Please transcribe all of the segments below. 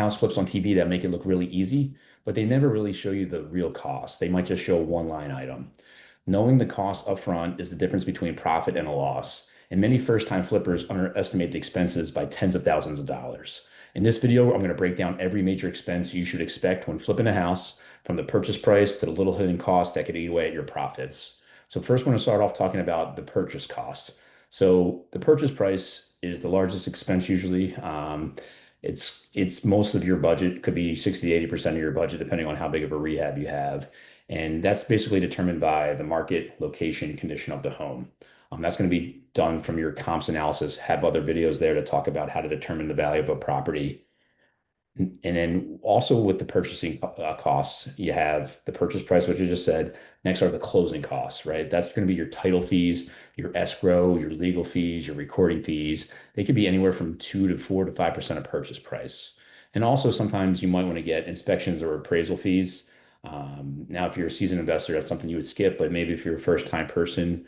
house flips on TV that make it look really easy, but they never really show you the real cost. They might just show one line item. Knowing the cost upfront is the difference between profit and a loss. And many first-time flippers underestimate the expenses by tens of thousands of dollars. In this video, I'm going to break down every major expense you should expect when flipping a house, from the purchase price to the little hidden costs that could eat away at your profits. So first, we're going to start off talking about the purchase cost. So the purchase price is the largest expense usually. It's most of your budget, could be 60 to 80% of your budget, depending on how big of a rehab you have. And that's basically determined by the market, location, condition of the home. That's going to be done from your comps analysis. Have other videos there to talk about how to determine the value of a property. And then also with the purchasing costs, you have the purchase price, which you just said. Next are the closing costs, right? That's going to be your title fees, your escrow, your legal fees, your recording fees. They could be anywhere from 2 to 4 to 5% of purchase price. And also sometimes you might want to get inspections or appraisal fees. Now, if you're a seasoned investor, that's something you would skip, but maybe if you're a first-time person,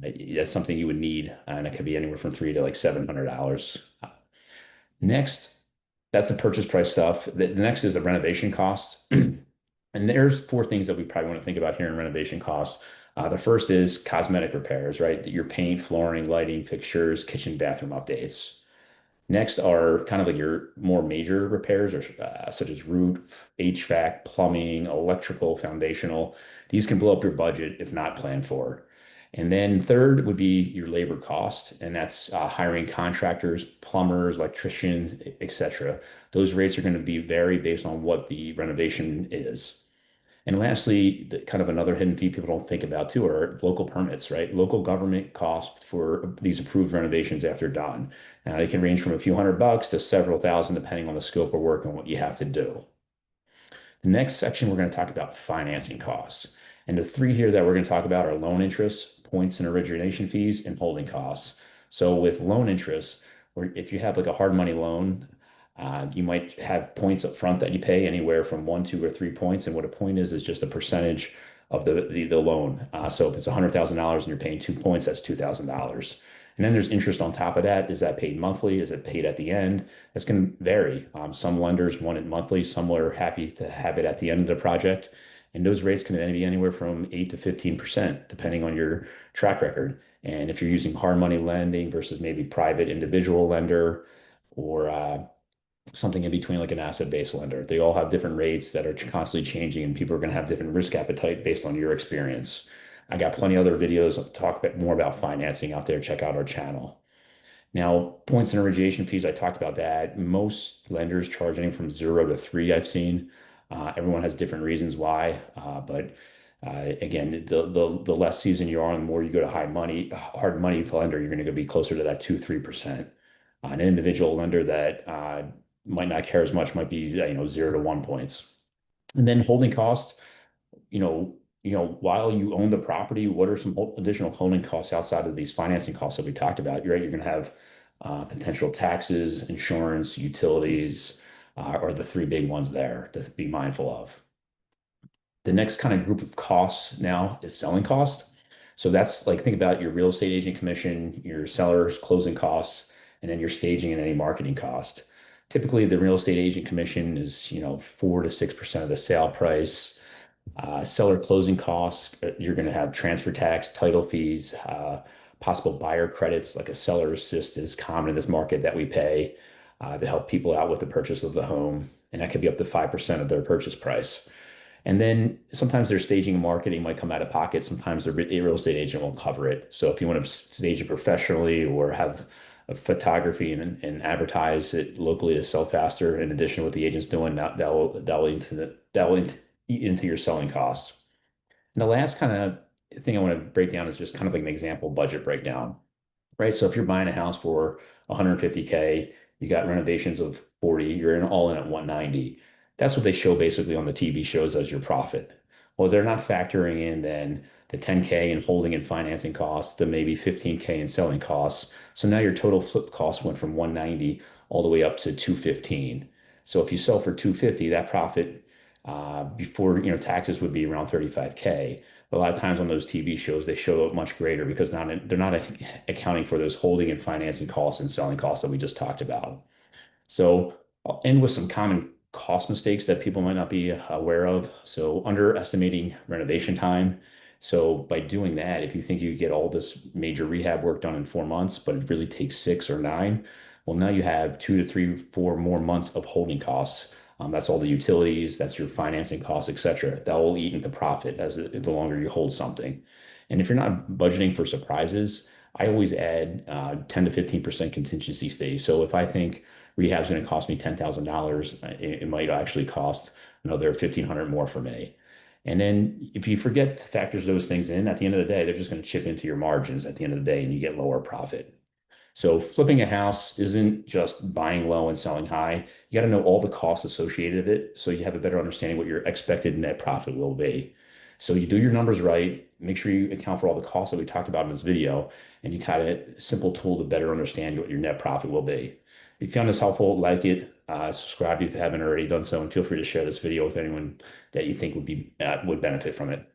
that's something you would need, and it could be anywhere from $300 to like $700. Next, that's the purchase price stuff. The next is the renovation cost. And there's four things that we probably want to think about here in renovation costs. The first is cosmetic repairs, right? Your paint, flooring, lighting, fixtures, kitchen, bathroom updates. Next are kind of like your more major repairs, or such as roof, HVAC, plumbing, electrical, foundational. These can blow up your budget if not planned for. And then third would be your labor cost, and that's hiring contractors, plumbers, electricians, etc. Those rates are going to be vary based on what the renovation is. And lastly, kind of another hidden fee people don't think about too are local permits, right? Local government costs for these approved renovations after done. Now, they can range from a few $100 to several thousand, depending on the scope of work and what you have to do. The next section, we're going to talk about financing costs. And the three here that we're going to talk about are loan interest, points and origination fees, and holding costs. So with loan interest, or if you have like a hard money loan, you might have points up front that you pay anywhere from 1, 2, or 3 points. And what a point is just a percentage of the loan. So if it's $100,000 and you're paying 2 points, that's $2,000. And then there's interest on top of that. Is that paid monthly? Is it paid at the end? That's going to vary. Some lenders want it monthly. Some are happy to have it at the end of the project. And those rates can be anywhere from 8 to 15%, depending on your track record. And if you're using hard money lending versus maybe private individual lender, or something in between like an asset-based lender. They all have different rates that are constantly changing, and people are going to have different risk appetite based on your experience. I got plenty of other videos to talk more about financing out there. Check out our channel. Now, points and origination fees, I talked about that. Most lenders charge anything from 0 to 3, I've seen. Everyone has different reasons why, but again, the less seasoned you are, and the more you go to hard money lender, you're going to be closer to that 2, 3%. An individual lender that might not care as much might be 0 to 1 points. And then holding costs, while you own the property, what are some additional holding costs outside of these financing costs that we talked about? You're right, you're going to have potential taxes, insurance, utilities, are the three big ones there to be mindful of. The next kind of group of costs now is selling cost. So that's like, think about your real estate agent commission, your seller's closing costs, and then your staging and any marketing cost. Typically, the real estate agent commission is, 4 to 6% of the sale price. Seller closing costs, you're going to have transfer tax, title fees, possible buyer credits, like a seller assist is common in this market that we pay to help people out with the purchase of the home. And that could be up to 5% of their purchase price. And then sometimes their staging and marketing might come out of pocket. Sometimes the real estate agent will cover it. So if you want to stage it professionally or have a photography and advertise it locally to sell faster, in addition to what the agent's doing, that will eat into your selling costs. And the last kind of thing I want to break down is just kind of like an example budget breakdown, right? So if you're buying a house for 150K, you got renovations of 40, you're all in at 190. That's what they show basically on the TV shows as your profit. Well, they're not factoring in then the 10K in holding and financing costs, the maybe 15K in selling costs. So now your total flip cost went from 190 all the way up to 215. So if you sell for 250, that profit before taxes would be around 35K. But a lot of times on those TV shows, they show it much greater because they're not accounting for those holding and financing costs and selling costs that we just talked about. So I'll end with some common cost mistakes that people might not be aware of. So, underestimating renovation time. So, by doing that, if you think you get all this major rehab work done in 4 months, but it really takes 6 or 9, well, now you have 2 to 3, 4 more months of holding costs. That's all the utilities, that's your financing costs, etc. That will eat into profit as the longer you hold something. And if you're not budgeting for surprises, I always add 10 to 15% contingency fee. So if I think rehab's going to cost me $10,000, it might actually cost another 1,500 more for me. And then if you forget to factor those things in, at the end of the day, they're just going to chip into your margins at the end of the day and you get lower profit. So flipping a house isn't just buying low and selling high. You got to know all the costs associated with it so you have a better understanding what your expected net profit will be. So you do your numbers right, make sure you account for all the costs that we talked about in this video, and you kind of simple tool to better understand what your net profit will be. If you found this helpful, like it, subscribe if you haven't already done so, and feel free to share this video with anyone that you think would benefit from it.